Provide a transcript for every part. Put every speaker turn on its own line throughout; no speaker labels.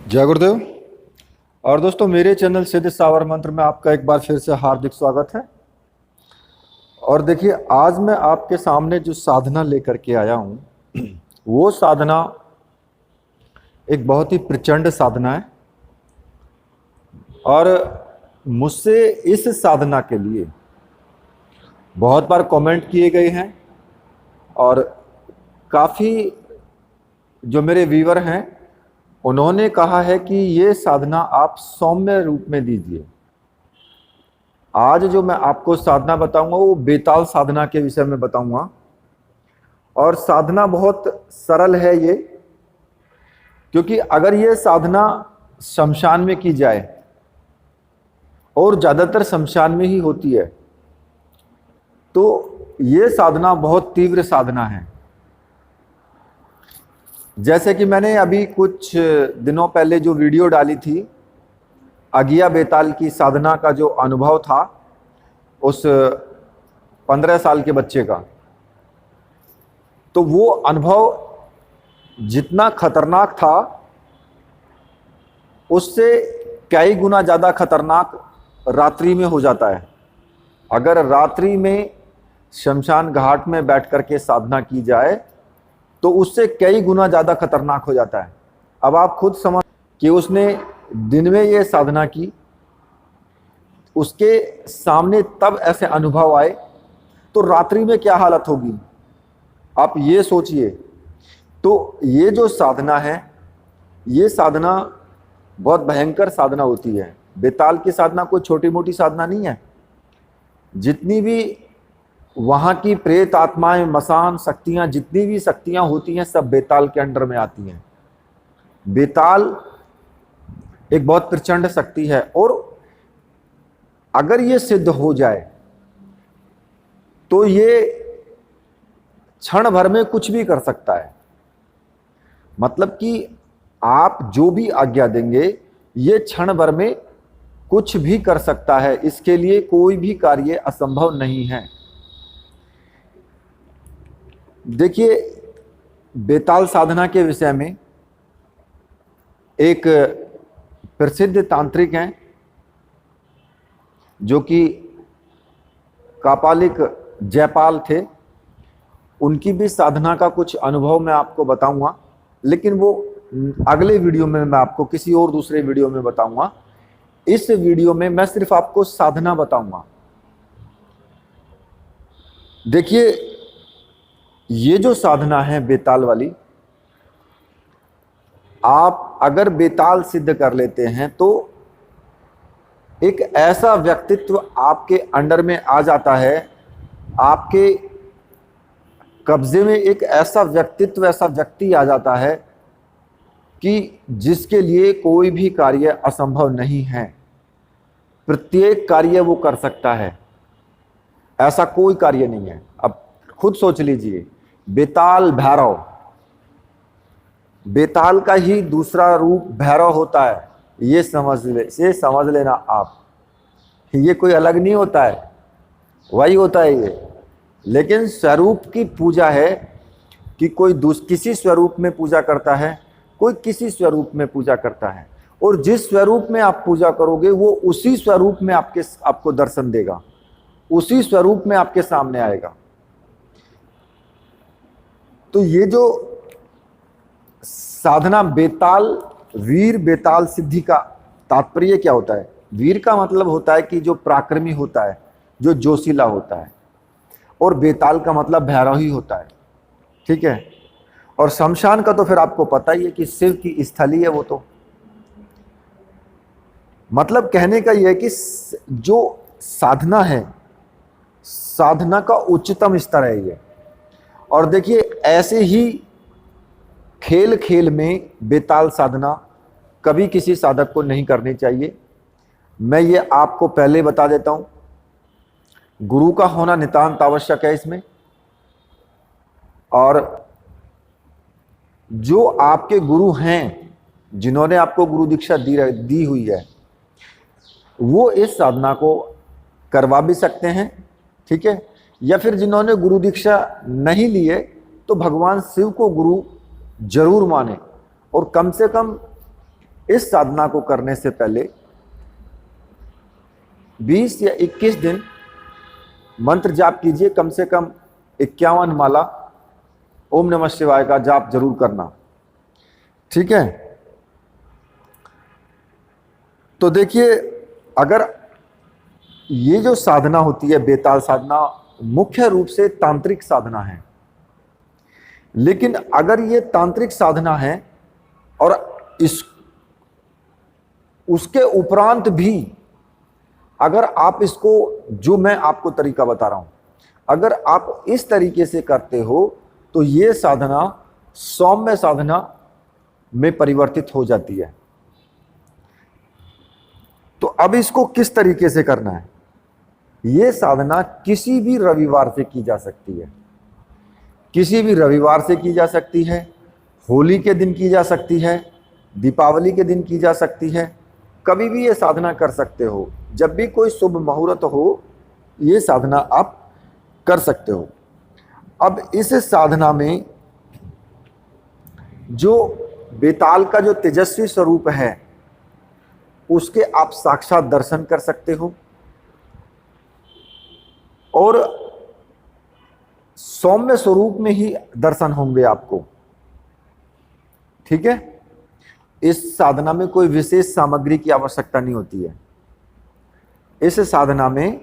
जय गुरुदेव। और दोस्तों, मेरे चैनल सिद्ध सावर मंत्र में आपका एक बार फिर से हार्दिक स्वागत है। और देखिए, आज मैं आपके सामने जो साधना लेकर के आया हूँ वो साधना एक बहुत ही प्रचंड साधना है। और मुझसे इस साधना के लिए बहुत बार कमेंट किए गए हैं और काफ़ी जो मेरे व्यूअर हैं उन्होंने कहा है कि ये साधना आप सौम्य रूप में दीजिए। आज जो मैं आपको साधना बताऊंगा वो बेताल साधना के विषय में बताऊंगा। और साधना बहुत सरल है ये, क्योंकि अगर ये साधना शमशान में की जाए, और ज़्यादातर शमशान में ही होती है, तो ये साधना बहुत तीव्र साधना है। जैसे कि मैंने अभी कुछ दिनों पहले जो वीडियो डाली थी अगिया बेताल की साधना का, जो अनुभव था उस 15 साल के बच्चे का, तो वो अनुभव जितना खतरनाक था उससे कई गुना ज़्यादा खतरनाक रात्रि में हो जाता है। अगर रात्रि में शमशान घाट में बैठ कर के साधना की जाए तो उससे कई गुना ज़्यादा खतरनाक हो जाता है। अब आप खुद समझ कि उसने दिन में ये साधना की, उसके सामने तब ऐसे अनुभव आए, तो रात्रि में क्या हालत होगी आप ये सोचिए। तो ये जो साधना है, ये साधना बहुत भयंकर साधना होती है। बेताल की साधना कोई छोटी मोटी साधना नहीं है। जितनी भी वहाँ की प्रेत आत्माएं, मसान शक्तियाँ, जितनी भी शक्तियाँ होती हैं सब बेताल के अंडर में आती हैं। बेताल एक बहुत प्रचंड शक्ति है, और अगर ये सिद्ध हो जाए तो ये क्षण भर में कुछ भी कर सकता है। मतलब कि आप जो भी आज्ञा देंगे ये क्षण भर में कुछ भी कर सकता है। इसके लिए कोई भी कार्य असंभव नहीं है। देखिए, बेताल साधना के विषय में एक प्रसिद्ध तांत्रिक हैं जो कि कापालिक जयपाल थे। उनकी भी साधना का कुछ अनुभव मैं आपको बताऊंगा, लेकिन वो अगले वीडियो में मैं आपको किसी और दूसरे वीडियो में बताऊंगा। इस वीडियो में मैं सिर्फ आपको साधना बताऊंगा। देखिए, ये जो साधना है बेताल वाली, आप अगर बेताल सिद्ध कर लेते हैं तो एक ऐसा व्यक्तित्व आपके अंडर में आ जाता है, आपके कब्जे में एक ऐसा व्यक्तित्व, ऐसा व्यक्ति आ जाता है कि जिसके लिए कोई भी कार्य असंभव नहीं है। प्रत्येक कार्य वो कर सकता है, ऐसा कोई कार्य नहीं है। अब खुद सोच लीजिए, बेताल भैरव, बेताल का ही दूसरा रूप भैरव होता है। ये समझ लेना आप, ये कोई अलग नहीं होता है, वही होता है ये। लेकिन स्वरूप की पूजा है कि कोई किसी स्वरूप में पूजा करता है, कोई किसी स्वरूप में पूजा करता है, और जिस स्वरूप में आप पूजा करोगे वो उसी स्वरूप में आपको दर्शन देगा, उसी स्वरूप में आपके सामने आएगा। तो ये जो साधना बेताल, वीर बेताल सिद्धि का तात्पर्य क्या होता है? वीर का मतलब होता है कि जो पराक्रमी होता है, जो जोशीला होता है, और बेताल का मतलब भैरव ही होता है। ठीक है। और शमशान का तो फिर आपको पता ही है कि शिव की स्थली है वो। तो मतलब कहने का यह है कि जो साधना है, साधना का उच्चतम स्तर है ये। और देखिए, ऐसे ही खेल खेल में बेताल साधना कभी किसी साधक को नहीं करनी चाहिए। मैं ये आपको पहले बता देता हूं, गुरु का होना नितांत आवश्यक है इसमें। और जो आपके गुरु हैं, जिन्होंने आपको गुरु दीक्षा दी हुई है, वो इस साधना को करवा भी सकते हैं। ठीक है। या फिर जिन्होंने गुरु दीक्षा नहीं ली है तो भगवान शिव को गुरु जरूर माने, और कम से कम इस साधना को करने से पहले 20 या 21 दिन मंत्र जाप कीजिए। कम से कम 51 माला ओम नमः शिवाय का जाप जरूर करना, ठीक है। तो देखिए, अगर ये जो साधना होती है बेताल साधना, मुख्य रूप से तांत्रिक साधना है, लेकिन अगर ये तांत्रिक साधना है और उसके उपरांत भी अगर आप इसको, जो मैं आपको तरीका बता रहा हूं, अगर आप इस तरीके से करते हो तो ये साधना सौम्य साधना में परिवर्तित हो जाती है। तो अब इसको किस तरीके से करना है? ये साधना किसी भी रविवार से की जा सकती है, किसी भी रविवार से की जा सकती है, होली के दिन की जा सकती है, दीपावली के दिन की जा सकती है, कभी भी ये साधना कर सकते हो। जब भी कोई शुभ मुहूर्त हो, ये साधना आप कर सकते हो। अब इस साधना में जो बेताल का जो तेजस्वी स्वरूप है उसके आप साक्षात दर्शन कर सकते हो और सौम्य स्वरूप में ही दर्शन होंगे आपको, ठीक है। इस साधना में कोई विशेष सामग्री की आवश्यकता नहीं होती है। इस साधना में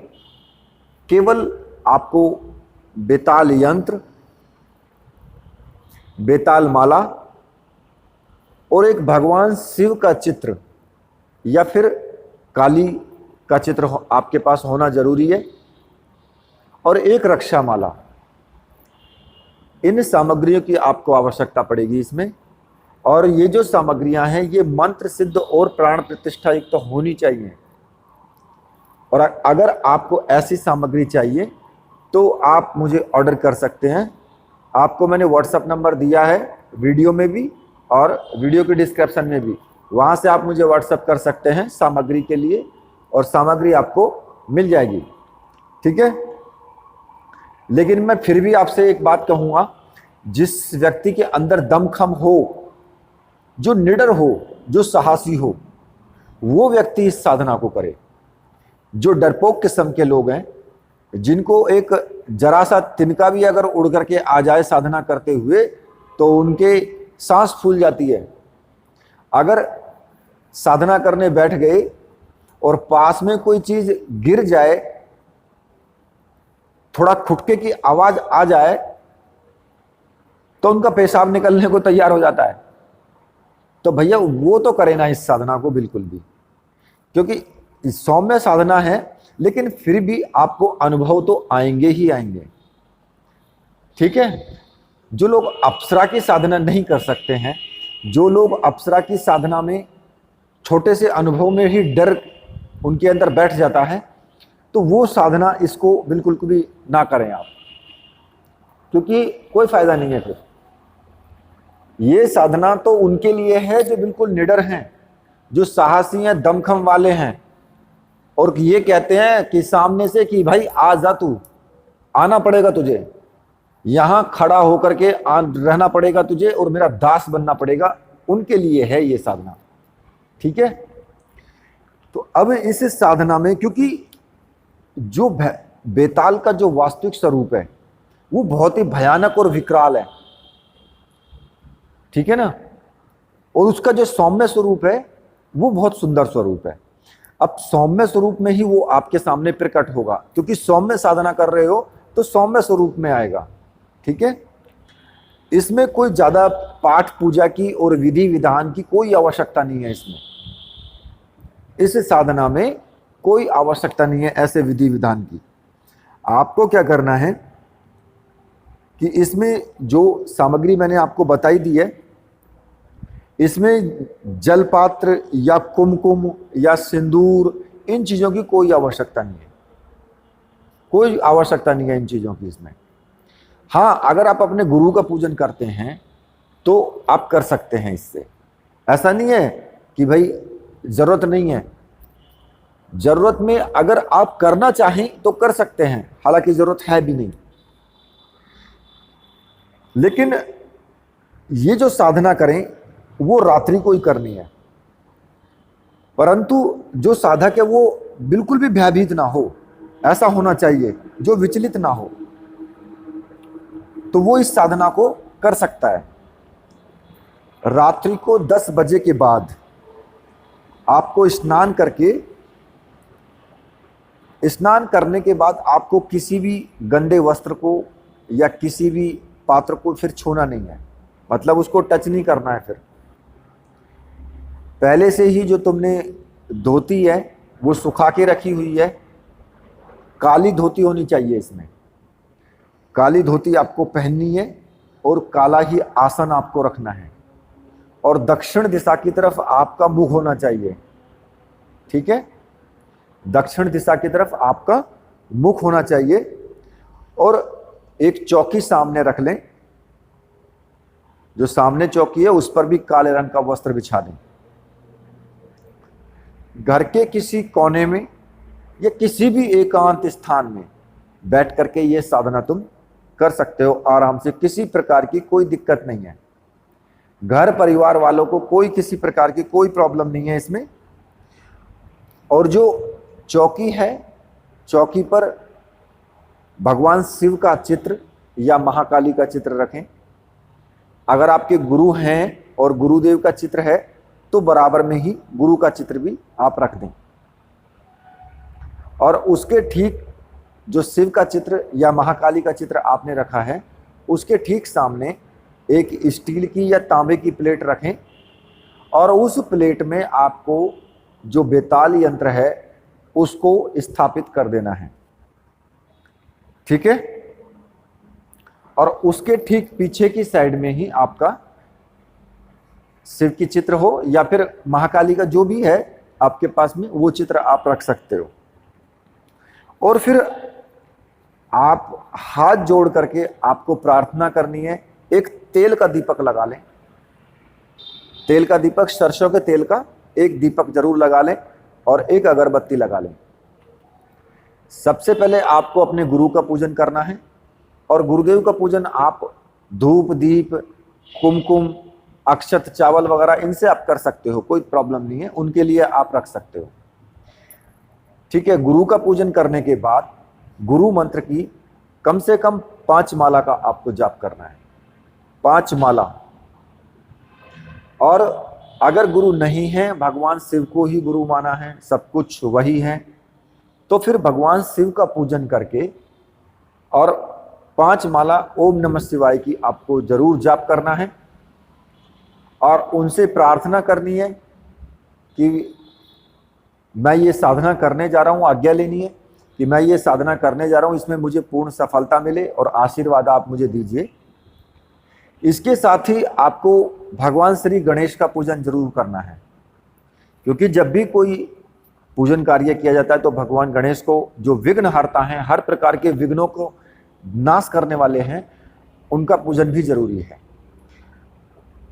केवल आपको बेताल यंत्र, बेताल माला और एक भगवान शिव का चित्र या फिर काली का चित्र आपके पास होना जरूरी है और एक रक्षा माला। इन सामग्रियों की आपको आवश्यकता पड़ेगी इसमें। और ये जो सामग्रियां हैं ये मंत्र सिद्ध और प्राण प्रतिष्ठा युक्त तो होनी चाहिए। और अगर आपको ऐसी सामग्री चाहिए तो आप मुझे ऑर्डर कर सकते हैं। आपको मैंने व्हाट्सएप नंबर दिया है वीडियो में भी और वीडियो के डिस्क्रिप्शन में भी, वहाँ से आप मुझे व्हाट्सएप कर सकते हैं सामग्री के लिए और सामग्री आपको मिल जाएगी, ठीक है। लेकिन मैं फिर भी आपसे एक बात कहूँगा, जिस व्यक्ति के अंदर दमखम हो, जो निडर हो, जो साहसी हो, वो व्यक्ति इस साधना को करे। जो डरपोक किस्म के लोग हैं, जिनको एक जरा सा तिनका भी अगर उड़ करके आ जाए साधना करते हुए तो उनके सांस फूल जाती है। अगर साधना करने बैठ गए और पास में कोई चीज गिर जाए, थोड़ा खुटके की आवाज आ जाए तो उनका पेशाब निकलने को तैयार हो जाता है। तो भैया वो तो करे ना इस साधना को बिल्कुल भी, क्योंकि सौम्य साधना है लेकिन फिर भी आपको अनुभव तो आएंगे ही आएंगे, ठीक है। जो लोग अप्सरा की साधना नहीं कर सकते हैं, जो लोग अप्सरा की साधना में छोटे से अनुभव में ही डर उनके अंदर बैठ जाता है, तो वो साधना इसको बिल्कुल भी ना करें आप, क्योंकि कोई फायदा नहीं है। फिर ये साधना तो उनके लिए है जो बिल्कुल निडर हैं, जो साहसी हैं, दमखम वाले हैं और ये कहते हैं कि सामने से कि भाई आ जा, तू आना पड़ेगा तुझे, यहां खड़ा होकर के रहना पड़ेगा तुझे और मेरा दास बनना पड़ेगा। उनके लिए है ये साधना, ठीक है। तो अब इस साधना में, क्योंकि जो बेताल का जो वास्तविक स्वरूप है वो बहुत ही भयानक और विकराल है, ठीक है ना, और उसका जो सौम्य स्वरूप है वो बहुत सुंदर स्वरूप है। अब सौम्य स्वरूप में ही वो आपके सामने प्रकट होगा, क्योंकि सौम्य साधना कर रहे हो तो सौम्य स्वरूप में आएगा, ठीक है। इसमें कोई ज्यादा पाठ पूजा की और विधि विधान की कोई आवश्यकता नहीं है। इसमें इस साधना में कोई आवश्यकता नहीं है ऐसे विधि विधान की। आपको क्या करना है कि इसमें जो सामग्री मैंने आपको बताई दी है, इसमें जल पात्र या कुमकुम या सिंदूर, इन चीजों की कोई आवश्यकता नहीं है, कोई आवश्यकता नहीं है इन चीजों की इसमें। हाँ, अगर आप अपने गुरु का पूजन करते हैं तो आप कर सकते हैं इससे, ऐसा नहीं है कि भाई जरूरत नहीं है। जरूरत में अगर आप करना चाहें तो कर सकते हैं, हालांकि जरूरत है भी नहीं। लेकिन ये जो साधना करें वो रात्रि को ही करनी है, परंतु जो साधक है वो बिल्कुल भी भयभीत ना हो, ऐसा होना चाहिए, जो विचलित ना हो, तो वो इस साधना को कर सकता है। रात्रि को 10 बजे के बाद आपको स्नान करने के बाद आपको किसी भी गंदे वस्त्र को या किसी भी पात्र को फिर छूना नहीं है, मतलब उसको टच नहीं करना है। फिर पहले से ही जो तुमने धोती है वो सुखा के रखी हुई है, काली धोती होनी चाहिए, इसमें काली धोती आपको पहननी है और काला ही आसन आपको रखना है और दक्षिण दिशा की तरफ आपका मुख होना चाहिए। ठीक है, दक्षिण दिशा की तरफ आपका मुख होना चाहिए और एक चौकी सामने रख लें, जो सामने चौकी है उस पर भी काले रंग का वस्त्र बिछा दें। घर के किसी कोने में या किसी भी एकांत स्थान में बैठ करके ये साधना तुम कर सकते हो आराम से, किसी प्रकार की कोई दिक्कत नहीं है। घर परिवार वालों को कोई किसी प्रकार की कोई प्रॉब्लम नहीं है इसमें। और जो चौकी है, चौकी पर भगवान शिव का चित्र या महाकाली का चित्र रखें। अगर आपके गुरु हैं और गुरुदेव का चित्र है तो बराबर में ही गुरु का चित्र भी आप रख दें। और उसके ठीक जो शिव का चित्र या महाकाली का चित्र आपने रखा है उसके ठीक सामने एक स्टील की या तांबे की प्लेट रखें और उस प्लेट में आपको जो बेताल यंत्र है उसको स्थापित कर देना है। ठीक है, और उसके ठीक पीछे की साइड में ही आपका शिव की चित्र हो या फिर महाकाली का जो भी है आपके पास में वो चित्र आप रख सकते हो। और फिर आप हाथ जोड़ करके आपको प्रार्थना करनी है। एक तेल का दीपक लगा लें, तेल का दीपक, सरसों के तेल का एक दीपक जरूर लगा लें और एक अगरबत्ती लगा लें। सबसे पहले आपको अपने गुरु का पूजन करना है और गुरुदेव का पूजन आप धूप, दीप, कुमकुम, अक्षत, चावल वगैरह इनसे आप कर सकते हो, कोई प्रॉब्लम नहीं है, उनके लिए आप रख सकते हो। ठीक है, गुरु का पूजन करने के बाद गुरु मंत्र की कम से कम 5 माला का आपको जाप करना है, 5 माला। और अगर गुरु नहीं है, भगवान शिव को ही गुरु माना है, सब कुछ वही है, तो फिर भगवान शिव का पूजन करके और 5 माला ओम नमः शिवाय की आपको जरूर जाप करना है और उनसे प्रार्थना करनी है कि मैं ये साधना करने जा रहा हूँ, आज्ञा लेनी है कि मैं ये साधना करने जा रहा हूँ, इसमें मुझे पूर्ण सफलता मिले और आशीर्वाद आप मुझे दीजिए। इसके साथ ही आपको भगवान श्री गणेश का पूजन जरूर करना है, क्योंकि जब भी कोई पूजन कार्य किया जाता है तो भगवान गणेश को, जो विघ्न हरता हैं, हर प्रकार के विघ्नों को नाश करने वाले हैं, उनका पूजन भी जरूरी है।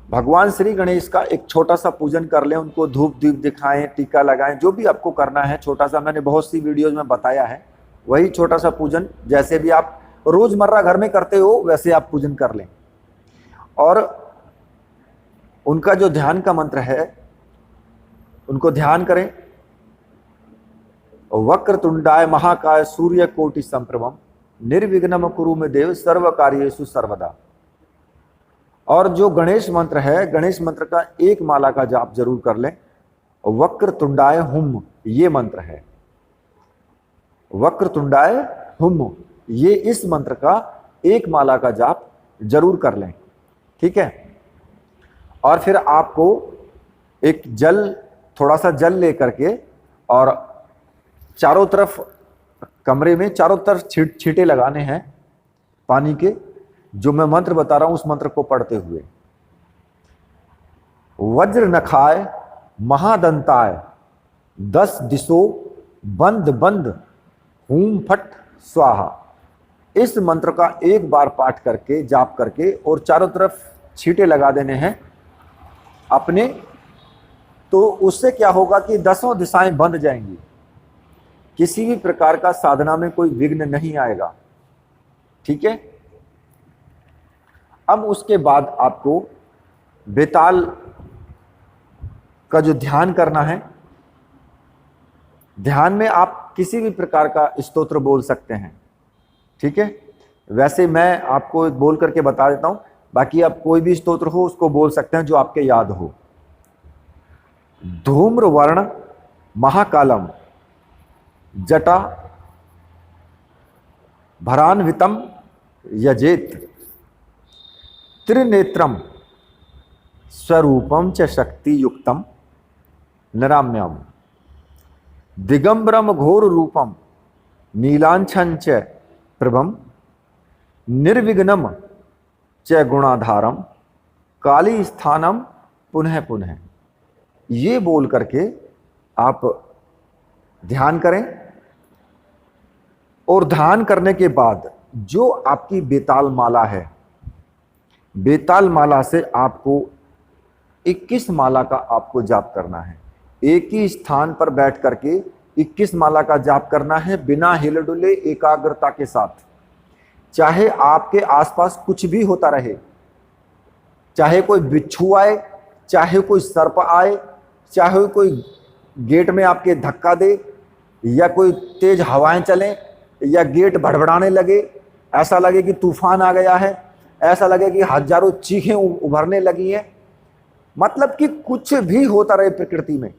भगवान श्री गणेश का एक छोटा सा पूजन कर लें, उनको धूप दीप दिखाएं, टीका लगाएं, जो भी आपको करना है छोटा सा, मैंने बहुत सी वीडियोज में बताया है, वही छोटा सा पूजन जैसे भी आप रोजमर्रा घर में करते हो वैसे आप पूजन कर लें। और उनका जो ध्यान का मंत्र है उनको ध्यान करें। वक्रतुंडाय महाकाय सूर्य कोटि संप्रभम निर्विघ्नम कुरु मे देव सर्व कार्येषु सर्वदा। और जो गणेश मंत्र है, गणेश मंत्र का 1 माला का जाप जरूर कर लें। वक्रतुंडाय हुम ये मंत्र है, वक्रतुंडाय हुम, ये इस मंत्र का 1 माला का जाप जरूर कर लें। ठीक है, और फिर आपको एक जल, थोड़ा सा जल लेकर के और चारों तरफ कमरे में चारों तरफ छींटे लगाने हैं पानी के, जो मैं मंत्र बता रहा हूं उस मंत्र को पढ़ते हुए। वज्र नखाय महादंताय 10 दिशो बंद बंद हूम फट स्वाहा। इस मंत्र का 1 बार पाठ करके, जाप करके और चारों तरफ छींटे लगा देने हैं अपने, तो उससे क्या होगा कि 10 दिशाएं बंद जाएंगी, किसी भी प्रकार का साधना में कोई विघ्न नहीं आएगा। ठीक है, अब उसके बाद आपको बेताल का जो ध्यान करना है, ध्यान में आप किसी भी प्रकार का स्तोत्र बोल सकते हैं, ठीक है। वैसे मैं आपको बोल करके बता देता हूं, बाकी आप कोई भी स्तोत्र हो उसको बोल सकते हैं जो आपके याद हो। धूम्र वर्ण महाकालम जटा भरान्वितम यजेत त्रिनेत्रम स्वरूपम च शक्ति युक्तम नराम्यम दिगंबरम घोर रूपम नीलांछन च प्रभम निर्विघ्नम च गुणाधारम काली स्थानम पुनः पुनः। ये बोल करके आप ध्यान करें, और ध्यान करने के बाद जो आपकी बेताल माला है, बेताल माला से आपको 21 माला का आपको जाप करना है। एक ही स्थान पर बैठ करके 21 माला का जाप करना है, बिना हिले डुले, एकाग्रता के साथ। चाहे आपके आसपास कुछ भी होता रहे, चाहे कोई बिच्छू आए, चाहे कोई सर्प आए, चाहे कोई गेट में आपके धक्का दे, या कोई तेज हवाएं चलें, या गेट भड़बड़ाने लगे, ऐसा लगे कि तूफान आ गया है, ऐसा लगे कि हजारों चीखें उभरने लगी हैं, मतलब कि कुछ भी होता रहे प्रकृति में,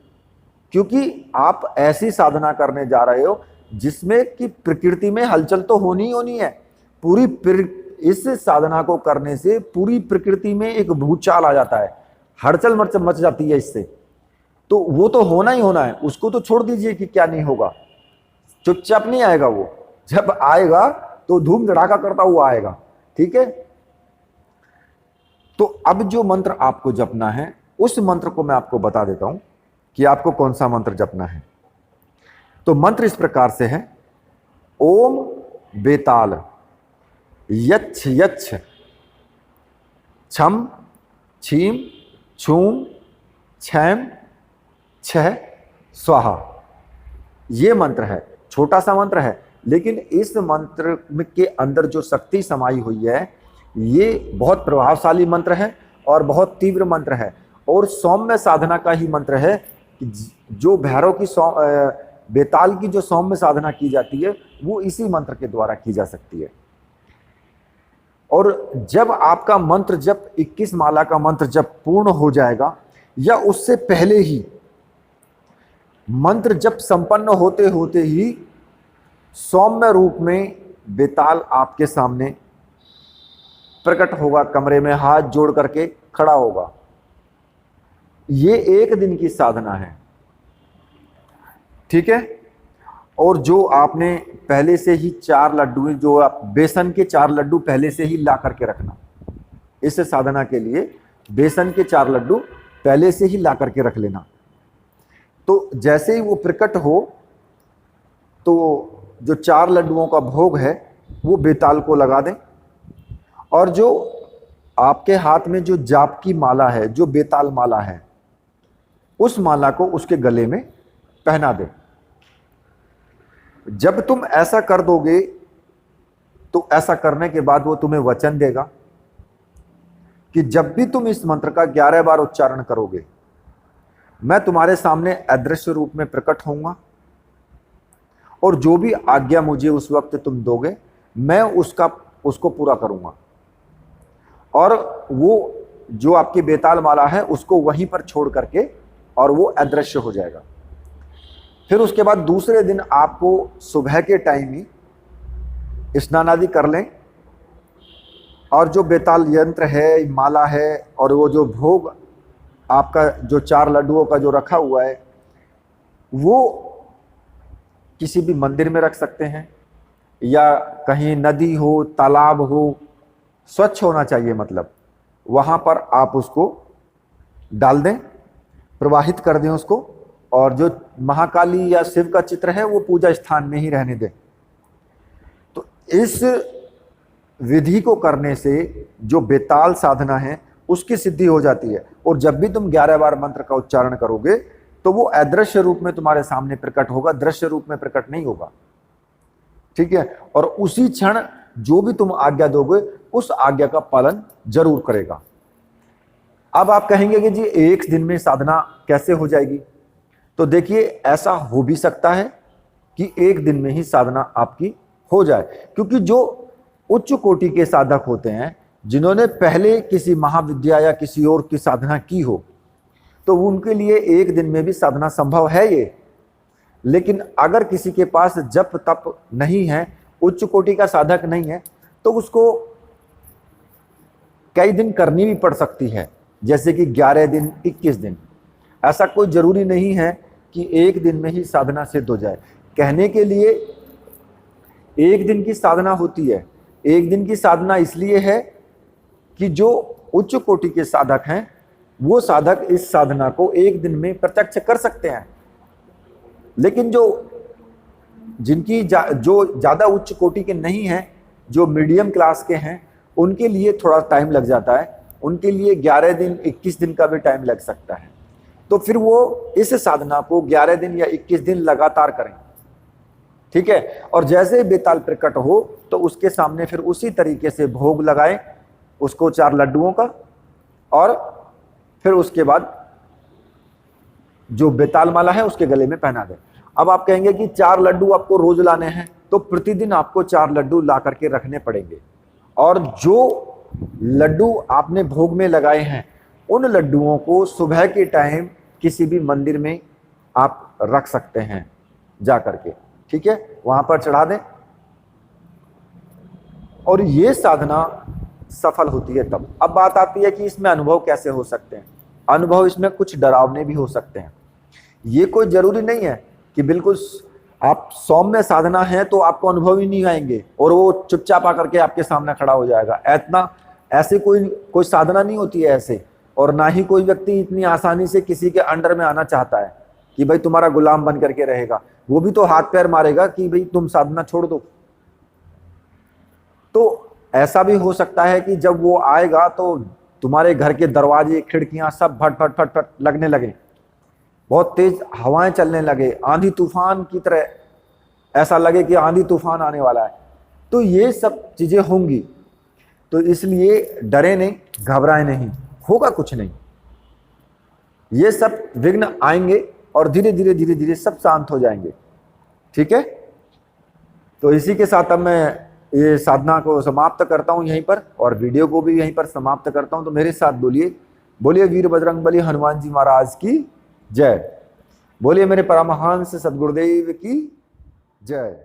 क्योंकि आप ऐसी साधना करने जा रहे हो जिसमें कि प्रकृति में हलचल तो होनी ही होनी है। इस साधना को करने से पूरी प्रकृति में एक भूचाल आ जाता है, हड़चल मच जाती है इससे। तो वो तो होना ही होना है, उसको तो छोड़ दीजिए कि क्या नहीं होगा, चुपचाप नहीं आएगा वो। जब आएगा तो धूम धड़ाका करता हुआ आएगा, ठीक है। तो अब जो मंत्र आपको जपना है, उस मंत्र को मैं आपको बता देता हूं कि आपको कौन सा मंत्र जपना है। तो मंत्र इस प्रकार से है, ओम बेताल यच्छ यच्छ छम छीम छूम छैम छह स्वाहा। ये मंत्र है, छोटा सा मंत्र है, लेकिन इस मंत्र के अंदर जो शक्ति समाई हुई है, ये बहुत प्रभावशाली मंत्र है और बहुत तीव्र मंत्र है, और सौम्य साधना का ही मंत्र है। जो भैरव की बेताल की जो सौम्य साधना की जाती है, वो इसी मंत्र के द्वारा की जा सकती है। और जब आपका मंत्र जब 21 माला का मंत्र जब पूर्ण हो जाएगा, या उससे पहले ही मंत्र जब संपन्न होते होते ही सौम्य रूप में बेताल आपके सामने प्रकट होगा, कमरे में हाथ जोड़ करके खड़ा होगा। ये एक दिन की साधना है, ठीक है। और जो आपने पहले से ही 4 लड्डू, जो आप बेसन के 4 लड्डू पहले से ही ला करके रखना। इस साधना के लिए बेसन के 4 लड्डू पहले से ही ला करके रख लेना। तो जैसे ही वो प्रकट हो, तो जो 4 लड्डुओं का भोग है वो बेताल को लगा दें, और जो आपके हाथ में जो जाप की माला है, जो बेताल माला है, उस माला को उसके गले में पहना दें। जब तुम ऐसा कर दोगे, तो ऐसा करने के बाद वो तुम्हें वचन देगा कि जब भी तुम इस मंत्र का 11 बार उच्चारण करोगे, मैं तुम्हारे सामने अदृश्य रूप में प्रकट होऊंगा, और जो भी आज्ञा मुझे उस वक्त तुम दोगे, मैं उसको पूरा करूंगा। और वो जो आपकी बेताल माला है, उसको वहीं पर छोड़ करके, और वो अदृश्य हो जाएगा। फिर उसके बाद दूसरे दिन आपको सुबह के टाइम ही स्नान आदि कर लें, और जो बेताल यंत्र है, माला है, और वो जो भोग आपका जो 4 लड्डुओं का जो रखा हुआ है, वो किसी भी मंदिर में रख सकते हैं, या कहीं नदी हो, तालाब हो, स्वच्छ होना चाहिए, मतलब वहाँ पर आप उसको डाल दें, प्रवाहित कर दें उसको। और जो महाकाली या शिव का चित्र है, वो पूजा स्थान में ही रहने दें। तो इस विधि को करने से जो बेताल साधना है, उसकी सिद्धि हो जाती है। और जब भी तुम 11 बार मंत्र का उच्चारण करोगे, तो वो अदृश्य रूप में तुम्हारे सामने प्रकट होगा, दृश्य रूप में प्रकट नहीं होगा, ठीक है। और उसी क्षण जो भी तुम आज्ञा दोगे, उस आज्ञा का पालन जरूर करेगा। अब आप कहेंगे कि जी एक दिन में साधना कैसे हो जाएगी? तो देखिए ऐसा हो भी सकता है कि एक दिन में ही साधना आपकी हो जाए, क्योंकि जो उच्च कोटि के साधक होते हैं, जिन्होंने पहले किसी महाविद्या या किसी और की साधना की हो, तो उनके लिए एक दिन में भी साधना संभव है ये। लेकिन अगर किसी के पास जप तप नहीं है, उच्च कोटि का साधक नहीं है, तो उसको कई दिन करनी भी पड़ सकती है, जैसे कि 11 दिन, 21 दिन। ऐसा कोई जरूरी नहीं है कि एक दिन में ही साधना सिद्ध हो जाए। कहने के लिए एक दिन की साधना होती है। एक दिन की साधना इसलिए है कि जो उच्च कोटि के साधक हैं, वो साधक इस साधना को एक दिन में प्रत्यक्ष कर सकते हैं। लेकिन जो ज्यादा उच्च कोटि के नहीं हैं, जो मीडियम क्लास के हैं, उनके लिए थोड़ा टाइम लग जाता है। उनके लिए 11 दिन 21 दिन का भी टाइम लग सकता है। तो फिर वो इस साधना को 11 दिन या 21 दिन लगातार करें, ठीक है। और जैसे बेताल प्रकट हो तो उसके सामने फिर उसी तरीके से भोग लगाएं उसको 4 लड्डुओं का, और फिर उसके बाद जो बेताल माला है उसके गले में पहना दें। अब आप कहेंगे कि 4 लड्डू आपको रोज लाने हैं, तो प्रतिदिन आपको 4 लड्डू ला करके रखने पड़ेंगे। और जो लड्डू आपने भोग में लगाए हैं, उन लड्डुओं को सुबह के टाइम किसी भी मंदिर में आप रख सकते हैं जा करके, ठीक है, वहां पर चढ़ा दें। और ये साधना सफल होती है तब। अब बात आती है कि इसमें अनुभव कैसे हो सकते हैं। अनुभव इसमें कुछ डरावने भी हो सकते हैं। ये कोई जरूरी नहीं है कि बिल्कुल आप सौम्य साधना है तो आपको अनुभव ही नहीं आएंगे और वो चुपचाप आकर के आपके सामने खड़ा हो जाएगा। ऐसे कोई साधना नहीं होती है ऐसे। और ना ही कोई व्यक्ति इतनी आसानी से किसी के अंडर में आना चाहता है कि भाई तुम्हारा गुलाम बन करके रहेगा। वो भी तो हाथ पैर मारेगा कि भाई तुम साधना छोड़ दो। तो ऐसा भी हो सकता है कि जब वो आएगा तो तुम्हारे घर के दरवाजे खिड़कियां सब फट फट फट फट लगने लगे, बहुत तेज हवाएं चलने लगे, आंधी तूफान की तरह, ऐसा लगे कि आंधी तूफान आने वाला है। तो ये सब चीजें होंगी। तो इसलिए डरे नहीं, घबराए नहीं, होगा कुछ नहीं। ये सब विघ्न आएंगे और धीरे धीरे धीरे धीरे सब शांत हो जाएंगे, ठीक है। तो इसी के साथ अब मैं ये साधना को समाप्त करता हूं यहीं पर, और वीडियो को भी यहीं पर समाप्त करता हूं। तो मेरे साथ बोलिए, बोलिए वीर बजरंगबली हनुमान जी महाराज की जय। बोलिए मेरे परमहंस सद्गुरुदेव की जय।